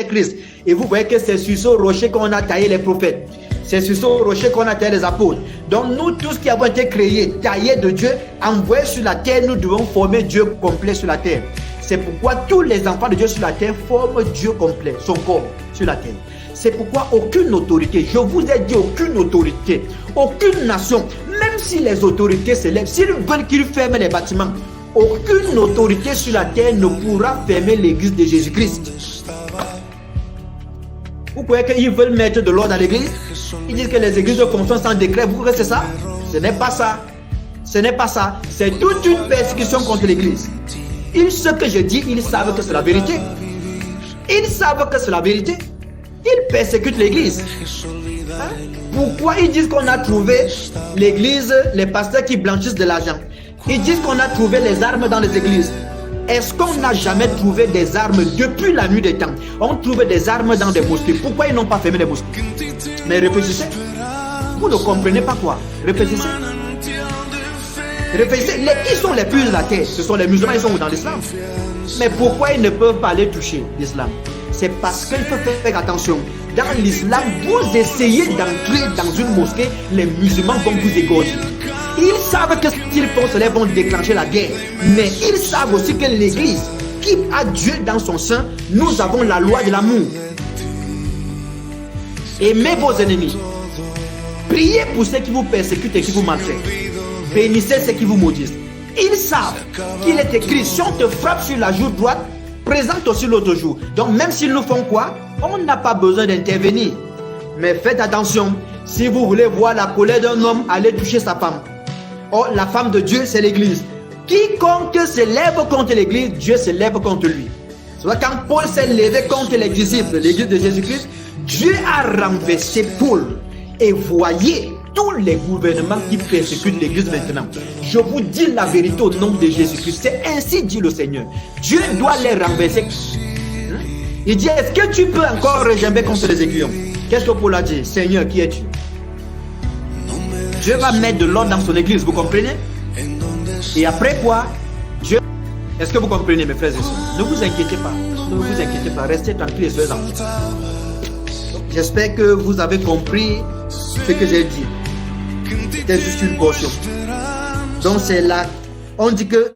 Christ. Et vous voyez que c'est sur ce rocher qu'on a taillé les prophètes. C'est sur ce rocher qu'on a taillé les apôtres. Donc nous tous qui avons été créés, taillés de Dieu, envoyés sur la terre, nous devons former Dieu complet sur la terre. C'est pourquoi tous les enfants de Dieu sur la terre forment Dieu complet, son corps sur la terre. C'est pourquoi aucune autorité, je vous ai dit aucune autorité, aucune nation, même si les autorités se lèvent, s'ils veulent qu'ils ferment les bâtiments, aucune autorité sur la terre ne pourra fermer l'église de Jésus-Christ. Vous croyez qu'ils veulent mettre de l'ordre dans l'église? Ils disent que les églises fonctionnent sans décret. Vous croyez que c'est ça? Ce n'est pas ça. Ce n'est pas ça. C'est toute une persécution contre l'église. Ce que je dis, ils savent que c'est la vérité. Ils savent que c'est la vérité. Ils persécutent l'église. Hein? Pourquoi ils disent qu'on a trouvé l'église, les pasteurs qui blanchissent de l'argent? Ils disent qu'on a trouvé les armes dans les églises. Est-ce qu'on n'a jamais trouvé des armes depuis la nuit des temps? On trouve des armes dans des mosquées. Pourquoi ils n'ont pas fermé les mosquées? Mais réfléchissez. Vous ne comprenez pas quoi? Réfléchissez. Réfléchissez. Qui sont les plus de la terre? Ce sont les musulmans, ils sont dans l'islam. Mais pourquoi ils ne peuvent pas aller toucher l'islam? C'est parce qu'il faut faire attention. Dans l'islam, vous essayez d'entrer dans une mosquée, les musulmans vont vous égorger. Ils savent que s'ils font cela, vont déclencher la guerre. Mais ils savent aussi que l'église, qui a Dieu dans son sein, nous avons la loi de l'amour. Aimez vos ennemis. Priez pour ceux qui vous persécutent et qui vous maltraitent. Bénissez ceux qui vous maudissent. Ils savent qu'il est écrit, si on te frappe sur la joue droite, présente aussi l'autre joue. Donc même s'ils nous font quoi, on n'a pas besoin d'intervenir. Mais faites attention, si vous voulez voir la colère d'un homme, allez toucher sa femme. Oh, la femme de Dieu, c'est l'église. Quiconque se lève contre l'église, Dieu se lève contre lui. C'est vrai, quand Paul s'est levé contre les disciples, l'église de Jésus-Christ, Dieu a renversé Paul. Et voyez tous les gouvernements qui persécutent l'église maintenant. Je vous dis la vérité au nom de Jésus-Christ. C'est ainsi dit le Seigneur. Dieu doit les renverser. Il dit, est-ce que tu peux encore regimber contre les aiguillons? Qu'est-ce que Paul a dit? Seigneur, qui es-tu? Dieu va mettre de l'ordre dans son église, vous comprenez? Et après quoi? Dieu... Est-ce que vous comprenez, mes frères et sœurs? Ne vous inquiétez pas. Ne vous inquiétez pas. Restez tranquilles et soyez en paix. J'espère que vous avez compris ce que j'ai dit. C'était juste une portion. Donc c'est là, on dit que